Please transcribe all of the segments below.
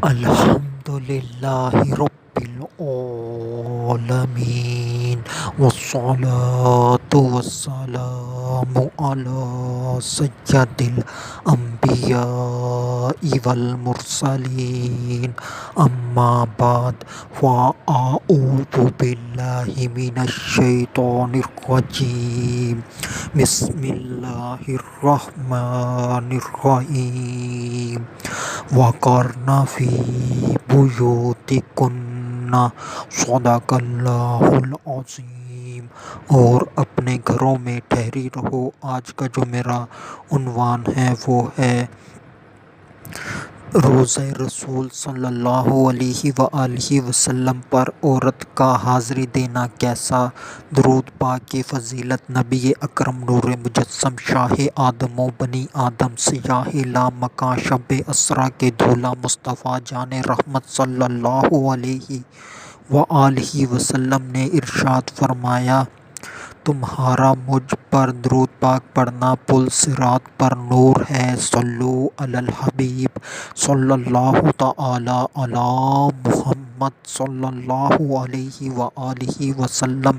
الحمد للہ رب العالمین والصلاة والسلام علی سید الانبیاء والمرسلین اما بعد فاعوذ باللہ من الشیطان الرجیم بسم اللہ الرحمن الرحیم وقرن فی بیوتکن صدق اللہ العظیم۔ اور اپنے گھروں میں ٹھہری رہو۔ آج کا جو میرا عنوان ہے وہ ہے روضہ رسول صلی اللہ علیہ وآلہ وسلم پر عورت کا حاضری دینا کیسا۔ درود پاک کی فضیلت نبی اکرم نور مجسم شاہ آدم و بنی آدم سیاہ لامکاں شب اسرا کے دولہا مصطفیٰ جان رحمت صلی اللہ علیہ وآلہ وسلم نے ارشاد فرمایا، تمہارا مجھ پر درود پاک پڑھنا پل صراط پر نور ہے۔ صلو علی الحبیب صلی اللہ تعالی علی محمد صلی اللہ علیہ وآلہ وسلم۔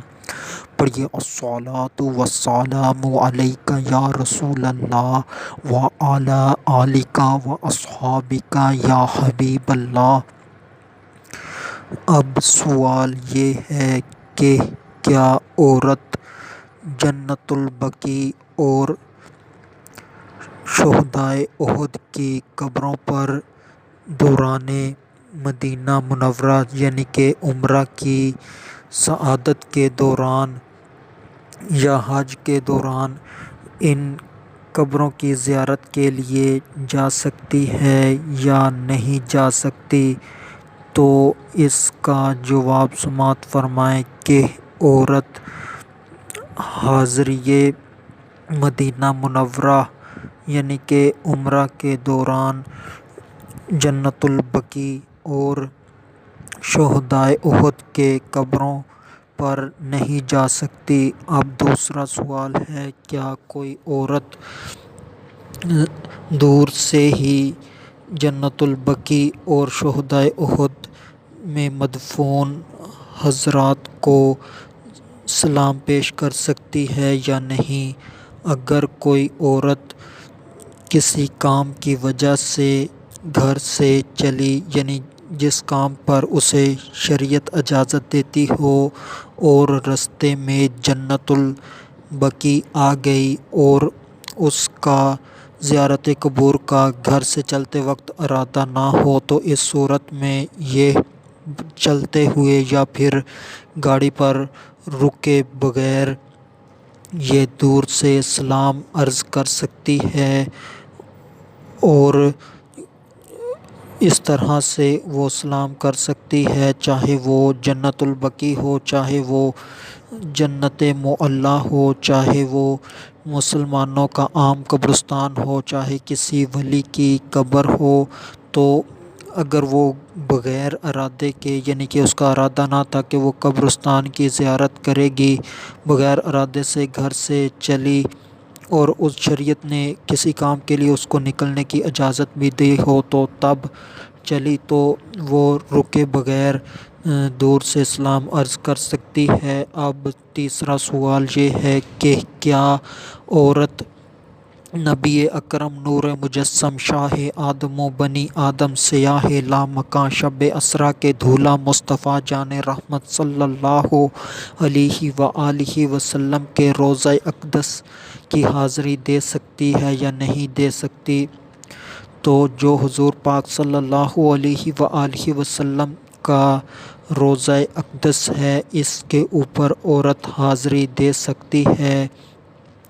پڑھیے، الصلاۃ والسلام علیک یا رسول اللہ وعلی آلک واصحابک یا حبیب اللہ۔ اب سوال یہ ہے کہ کیا عورت جنت البقیع اور شہدائے احد کی قبروں پر دوران مدینہ منورہ یعنی کہ عمرہ کی سعادت کے دوران یا حج کے دوران ان قبروں کی زیارت کے لیے جا سکتی ہے یا نہیں جا سکتی؟ تو اس کا جواب سماعت فرمائیں کہ عورت حاضری مدینہ منورہ یعنی کہ عمرہ کے دوران جنت البقیع اور شہدائے احد کے قبروں پر نہیں جا سکتی۔ اب دوسرا سوال ہے، کیا کوئی عورت دور سے ہی جنت البقیع اور شہدائے احد میں مدفون حضرات کو سلام پیش کر سکتی ہے یا نہیں؟ اگر کوئی عورت کسی کام کی وجہ سے گھر سے چلی، یعنی جس کام پر اسے شریعت اجازت دیتی ہو، اور رستے میں جنت البقیع آ گئی اور اس کا زیارت قبور کا گھر سے چلتے وقت ارادہ نہ ہو، تو اس صورت میں یہ چلتے ہوئے یا پھر گاڑی پر رکے بغیر یہ دور سے سلام عرض کر سکتی ہے، اور اس طرح سے وہ سلام کر سکتی ہے، چاہے وہ جنت البقیع ہو، چاہے وہ جنت معلیٰ ہو، چاہے وہ مسلمانوں کا عام قبرستان ہو، چاہے کسی ولی کی قبر ہو۔ تو اگر وہ بغیر ارادے کے، یعنی کہ اس کا ارادہ نہ تھا کہ وہ قبرستان کی زیارت کرے گی، بغیر ارادے سے گھر سے چلی اور اس شریعت نے کسی کام کے لیے اس کو نکلنے کی اجازت بھی دی ہو تو تب چلی، تو وہ رکے بغیر دور سے سلام عرض کر سکتی ہے۔ اب تیسرا سوال یہ ہے کہ کیا عورت نبی اکرم نور مجسم شاہ آدم و بنی آدم سیاہ لامکاں شب اسرا کے دولہا مصطفیٰ جان رحمت صلی اللہ علیہ وآلہ وسلم کے روضہ اقدس کی حاضری دے سکتی ہے یا نہیں دے سکتی؟ تو جو حضور پاک صلی اللہ علیہ وآلہ وسلم کا روضہ اقدس ہے، اس کے اوپر عورت حاضری دے سکتی ہے۔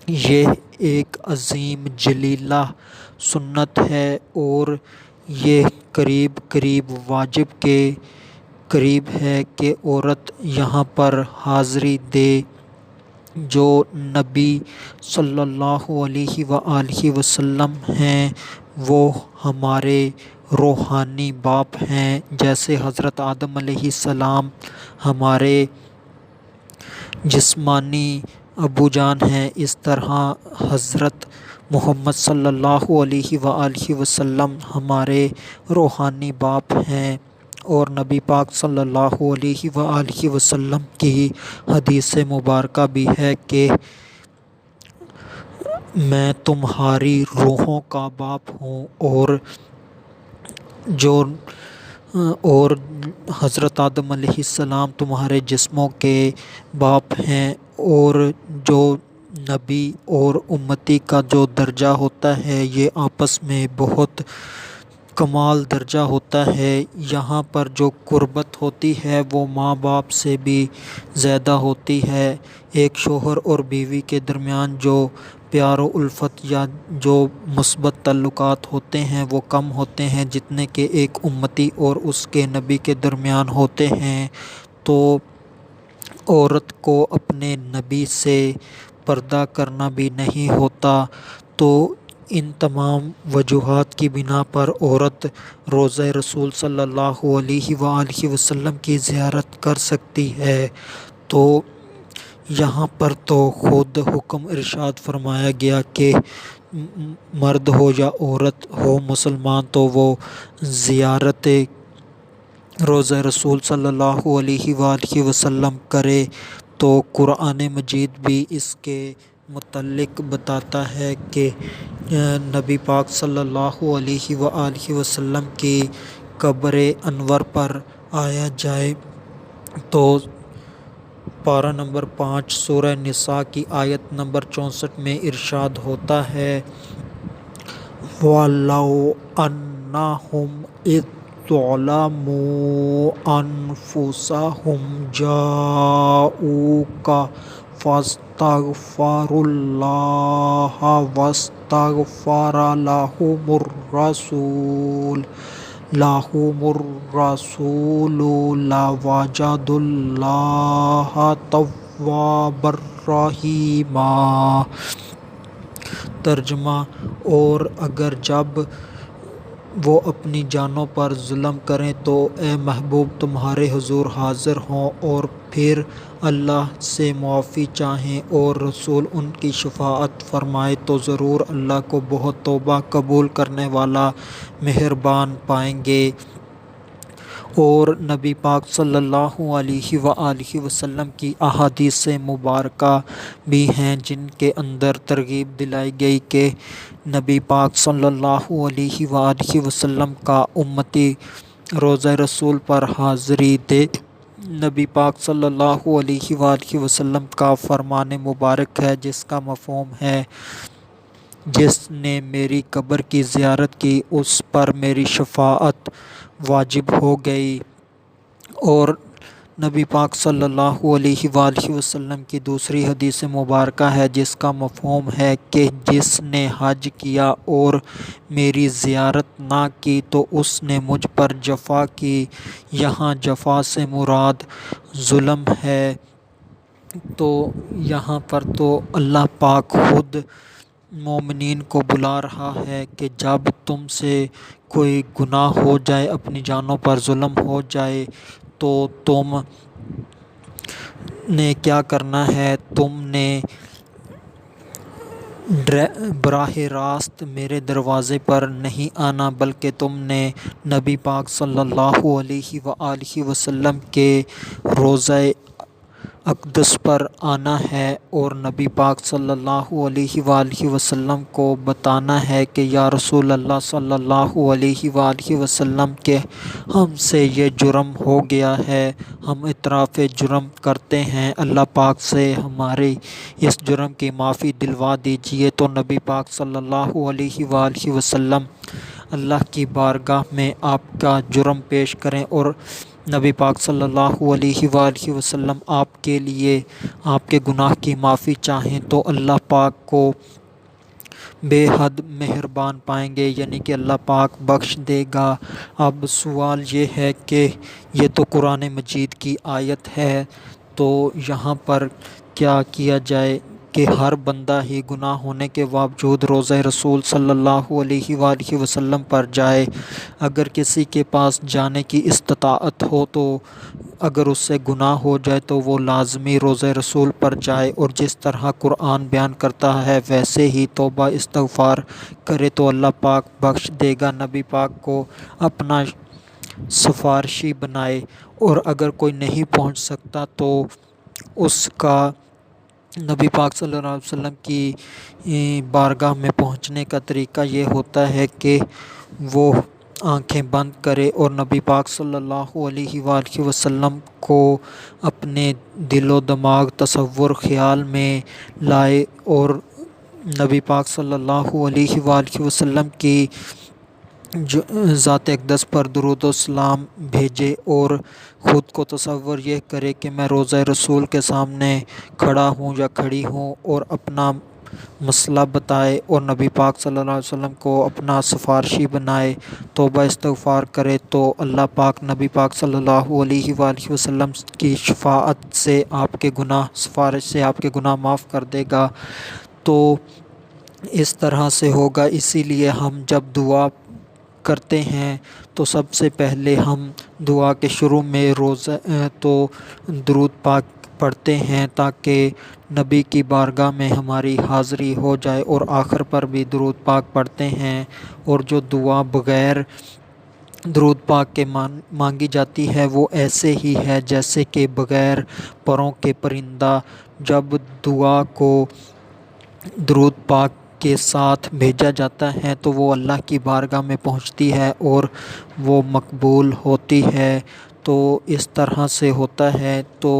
یہ ایک عظیم جلیلہ سنت ہے اور یہ قریب قریب واجب کے قریب ہے کہ عورت یہاں پر حاضری دے۔ جو نبی صلی اللہ علیہ وآلہ وسلم ہیں وہ ہمارے روحانی باپ ہیں، جیسے حضرت آدم علیہ السلام ہمارے جسمانی ابو جان ہیں، اس طرح حضرت محمد صلی اللہ علیہ وآلہ وسلم ہمارے روحانی باپ ہیں، اور نبی پاک صلی اللہ علیہ وآلہ وسلم کی حدیث مبارکہ بھی ہے کہ میں تمہاری روحوں کا باپ ہوں، جو اور حضرت آدم علیہ السلام تمہارے جسموں کے باپ ہیں، اور جو نبی اور امتی کا جو درجہ ہوتا ہے یہ آپس میں بہت کمال درجہ ہوتا ہے۔ یہاں پر جو قربت ہوتی ہے وہ ماں باپ سے بھی زیادہ ہوتی ہے۔ ایک شوہر اور بیوی کے درمیان جو پیار و الفت یا جو مثبت تعلقات ہوتے ہیں وہ کم ہوتے ہیں جتنے کہ ایک امتی اور اس کے نبی کے درمیان ہوتے ہیں۔ تو عورت کو اپنے نبی سے پردہ کرنا بھی نہیں ہوتا، تو ان تمام وجوہات کی بنا پر عورت روضہ رسول صلی اللہ علیہ وآلہ وسلم کی زیارت کر سکتی ہے۔ تو یہاں پر تو خود حکم ارشاد فرمایا گیا کہ مرد ہو یا عورت ہو مسلمان تو وہ زیارت روضہ رسول صلی اللہ علیہ وآلہ وسلم کرے۔ تو قرآن مجید بھی اس کے متعلق بتاتا ہے کہ نبی پاک صلی اللہ علیہ وآلہ وسلم کی قبر انور پر آیا جائے۔ تو پارہ نمبر 5 سورہ نساء کی آیت نمبر 64 میں ارشاد ہوتا ہے وَلَوْ أَنَّهُمْ إِذ ظَلَمُوا أَنفُسَهُمْ جَاءُوكَ فَاسْتَغْفَرُوا اللَّهَ وَاسْتَغْفَرَ لَهُمُ الرَّسُولُ لَوَجَدُوا اللَّهَ تَوَّابًا رَحِيمًا۔ ترجمہ: اور اگر جب وہ اپنی جانوں پر ظلم کریں تو اے محبوب تمہارے حضور حاضر ہوں اور پھر اللہ سے معافی چاہیں اور رسول ان کی شفاعت فرمائے تو ضرور اللہ کو بہت توبہ قبول کرنے والا مہربان پائیں گے۔ اور نبی پاک صلی اللہ علیہ وآلہ وسلم کی احادیث مبارکہ بھی ہیں جن کے اندر ترغیب دلائی گئی کہ نبی پاک صلی اللہ علیہ وآلہ وسلم کا امتی روضہ رسول پر حاضری دے۔ نبی پاک صلی اللہ علیہ وآلہ وسلم کا فرمان مبارک ہے جس کا مفہوم ہے جس نے میری قبر کی زیارت کی اس پر میری شفاعت واجب ہو گئی۔ اور نبی پاک صلی اللہ علیہ وآلہ وسلم کی دوسری حدیث مبارکہ ہے جس کا مفہوم ہے کہ جس نے حج کیا اور میری زیارت نہ کی تو اس نے مجھ پر جفا کی۔ یہاں جفا سے مراد ظلم ہے۔ تو یہاں پر تو اللہ پاک خود مومنین کو بلا رہا ہے کہ جب تم سے کوئی گناہ ہو جائے، اپنی جانوں پر ظلم ہو جائے تو تم نے کیا کرنا ہے، تم نے براہ راست میرے دروازے پر نہیں آنا بلکہ تم نے نبی پاک صلی اللہ علیہ وآلہ وسلم کے روضہ اقدس پر آنا ہے اور نبی پاک صلی اللہ علیہ وآلہ وسلم کو بتانا ہے کہ یا رسول اللہ صلی اللہ علیہ وآلہ وسلم کہ ہم سے یہ جرم ہو گیا ہے، ہم اعتراف جرم کرتے ہیں، اللہ پاک سے ہمارے اس جرم کی معافی دلوا دیجیے۔ تو نبی پاک صلی اللہ علیہ وآلہ وسلم اللہ کی بارگاہ میں آپ کا جرم پیش کریں اور نبی پاک صلی اللہ علیہ وآلہ وسلم آپ کے لیے آپ کے گناہ کی معافی چاہیں تو اللہ پاک کو بے حد مہربان پائیں گے، یعنی کہ اللہ پاک بخش دے گا۔ اب سوال یہ ہے کہ یہ تو قرآن مجید کی آیت ہے، تو یہاں پر کیا کیا جائے؟ کہ ہر بندہ ہی گناہ ہونے کے باوجود روضہ رسول صلی اللہ علیہ وآلہ وسلم پر جائے۔ اگر کسی کے پاس جانے کی استطاعت ہو تو اگر اس سے گناہ ہو جائے تو وہ لازمی روضہ رسول پر جائے، اور جس طرح قرآن بیان کرتا ہے ویسے ہی توبہ استغفار کرے تو اللہ پاک بخش دے گا۔ نبی پاک کو اپنا سفارشی بنائے، اور اگر کوئی نہیں پہنچ سکتا تو اس کا نبی پاک صلی اللہ علیہ وسلم کی بارگاہ میں پہنچنے کا طریقہ یہ ہوتا ہے کہ وہ آنکھیں بند کرے اور نبی پاک صلی اللہ علیہ وآلہ وسلم کو اپنے دل و دماغ تصور خیال میں لائے، اور نبی پاک صلی اللہ علیہ وآلہ وسلم کی ذات اقدس پر درود و سلام بھیجے، اور خود کو تصور یہ کرے کہ میں روضہ رسول کے سامنے کھڑا ہوں یا کھڑی ہوں، اور اپنا مسئلہ بتائے، اور نبی پاک صلی اللہ علیہ وسلم کو اپنا سفارشی بنائے، توبہ استغفار کرے تو اللہ پاک نبی پاک صلی اللہ علیہ وآلہ وسلم کی شفاعت سے آپ کے گناہ، سفارش سے آپ کے گناہ معاف کر دے گا۔ تو اس طرح سے ہوگا۔ اسی لیے ہم جب دعا کرتے ہیں تو سب سے پہلے ہم دعا کے شروع میں تو درود پاک پڑھتے ہیں تاکہ نبی کی بارگاہ میں ہماری حاضری ہو جائے، اور آخر پر بھی درود پاک پڑھتے ہیں، اور جو دعا بغیر درود پاک کے مانگی جاتی ہے وہ ایسے ہی ہے جیسے کہ بغیر پروں کے پرندہ۔ جب دعا کو درود پاک کے ساتھ بھیجا جاتا ہے تو وہ اللہ کی بارگاہ میں پہنچتی ہے اور وہ مقبول ہوتی ہے۔ تو اس طرح سے ہوتا ہے۔ تو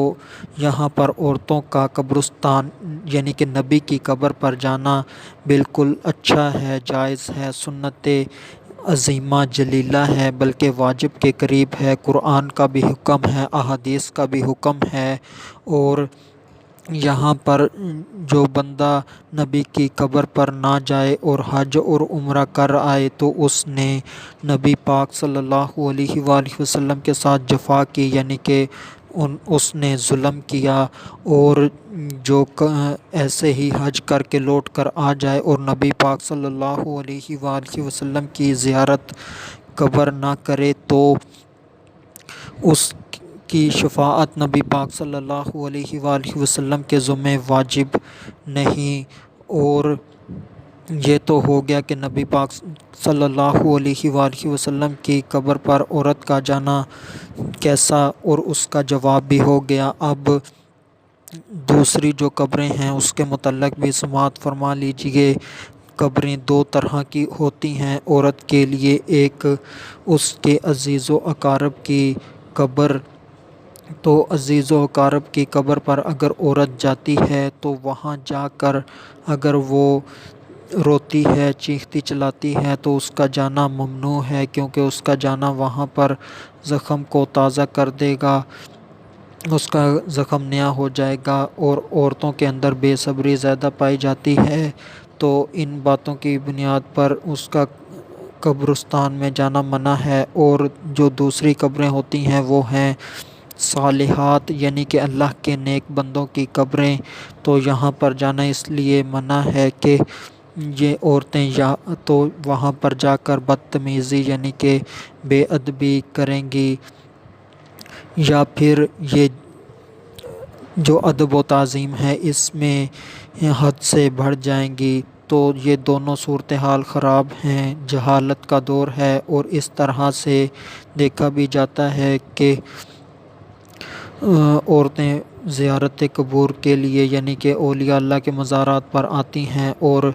یہاں پر عورتوں کا قبرستان یعنی کہ نبی کی قبر پر جانا بالکل اچھا ہے، جائز ہے، سنت عظیمہ جلیلہ ہے، بلکہ واجب کے قریب ہے۔ قرآن کا بھی حکم ہے، احادیث کا بھی حکم ہے، اور یہاں پر جو بندہ نبی کی قبر پر نہ جائے اور حج اور عمرہ کر آئے تو اس نے نبی پاک صلی اللہ علیہ وآلہ وسلم کے ساتھ جفا کی، یعنی کہ اس نے ظلم کیا۔ اور جو ایسے ہی حج کر کے لوٹ کر آ جائے اور نبی پاک صلی اللہ علیہ وآلہ وسلم کی زیارت قبر نہ کرے تو اس کی شفاعت نبی پاک صلی اللہ علیہ وآلہ وسلم کے ذمہ واجب نہیں۔ اور یہ تو ہو گیا کہ نبی پاک صلی اللہ علیہ وآلہ وسلم کی قبر پر عورت کا جانا کیسا، اور اس کا جواب بھی ہو گیا۔ اب دوسری جو قبریں ہیں اس کے متعلق بھی سماعت فرما لیجیے۔ قبریں دو طرح کی ہوتی ہیں عورت کے لیے، ایک اس کے عزیز و اقارب کی قبر۔ تو عزیز و اقارب کی قبر پر اگر عورت جاتی ہے تو وہاں جا کر اگر وہ روتی ہے، چیختی چلاتی ہے تو اس کا جانا ممنوع ہے، کیونکہ اس کا جانا وہاں پر زخم کو تازہ کر دے گا، اس کا زخم نیا ہو جائے گا، اور عورتوں کے اندر بے صبری زیادہ پائی جاتی ہے۔ تو ان باتوں کی بنیاد پر اس کا قبرستان میں جانا منع ہے۔ اور جو دوسری قبریں ہوتی ہیں وہ ہیں صالحات یعنی کہ اللہ کے نیک بندوں کی قبریں، تو یہاں پر جانا اس لیے منع ہے کہ یہ عورتیں یا تو وہاں پر جا کر بدتمیزی یعنی کہ بے ادبی کریں گی، یا پھر یہ جو ادب و تعظیم ہے اس میں حد سے بڑھ جائیں گی۔ تو یہ دونوں صورتحال خراب ہیں، جہالت کا دور ہے، اور اس طرح سے دیکھا بھی جاتا ہے کہ عورتیں زیارت قبور کے لیے یعنی کہ اولیاء اللہ کے مزارات پر آتی ہیں اور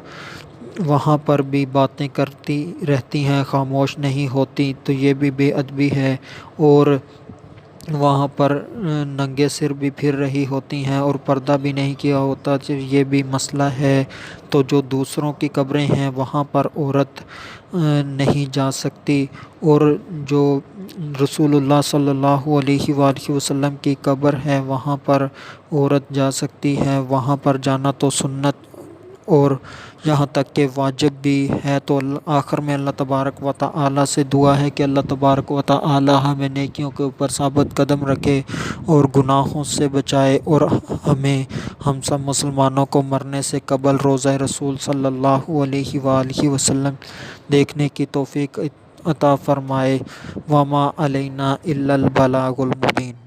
وہاں پر بھی باتیں کرتی رہتی ہیں، خاموش نہیں ہوتی، تو یہ بھی بے ادبی ہے۔ اور وہاں پر ننگے سر بھی پھر رہی ہوتی ہیں اور پردہ بھی نہیں کیا ہوتا، تو یہ بھی مسئلہ ہے۔ تو جو دوسروں کی قبریں ہیں وہاں پر عورت نہیں جا سکتی، اور جو رسول اللہ صلی اللہ علیہ وآلہ وسلم کی قبر ہے وہاں پر عورت جا سکتی ہے۔ وہاں پر جانا تو سنت اور یہاں تک کہ واجب بھی ہے، تو آخر میں اللہ تبارک و تعالی سے دعا ہے کہ اللہ تبارک و تعالی ہمیں نیکیوں کے اوپر ثابت قدم رکھے اور گناہوں سے بچائے، اور ہم سب مسلمانوں کو مرنے سے قبل روضہ رسول صلی اللہ علیہ وآلہ وسلم دیکھنے کی توفیق عطا فرمائے۔ وما علینا الا البلاغ المبین۔